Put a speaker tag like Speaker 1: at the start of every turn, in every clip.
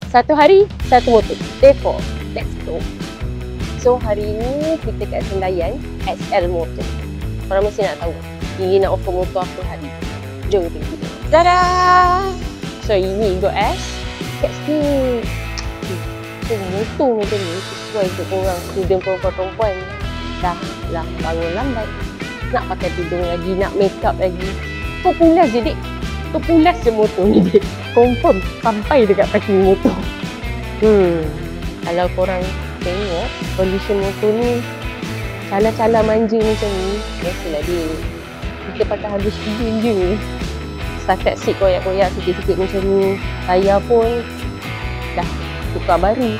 Speaker 1: Satu hari, satu motor. Therefore, let's go. So, hari ni kita kat Sendayan, SL Motor. Korang mesti nak tahu, dia nak offer motor apa hari. Jom kita tengok. Dadah! So, ini Go S. Kat sini, motor macam ni sesuai untuk korang student perempuan-perempuan. Dah bangun lambat. Nak pakai tudung lagi, nak make up lagi. Kau pulas je, dek. Kau pulas je motor ni, dek. Confirm sampai dekat parking motor. Kalau korang tengok condition motor ni, cala-cala manja macam ni, biasalah dia. Kita pakai habis student je. Setakat seat koyak-koyak sikit-sikit macam ni. Tayar pun dah tukar baru.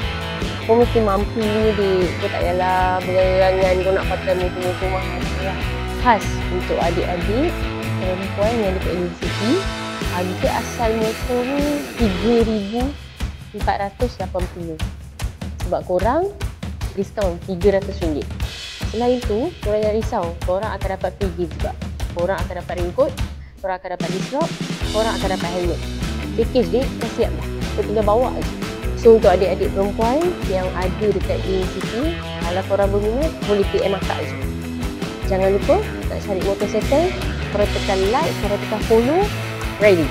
Speaker 1: Kau mesti mampu ni, dek. Kau tak payahlah berangan kau nak pakai motor-motor mahal. Khas untuk adik-adik perempuan yang dekat universiti. Harga asal motor ni RM3,480. Sebab korang diskaun RM300. Selain tu, korang jangan risau. Korang akan dapat free gift juga. Korang akan dapat raincoat, korang akan dapat dislok, korang akan dapat helmet. Package dia dah siap dah. Kau tinggal bawa je. So untuk adik-adik perempuan yang ada dekat universiti, kalau korang berminat, boleh PM akak je. Jangan lupa nak cari motor second, korang tekan like, korang tekan follow. Ready.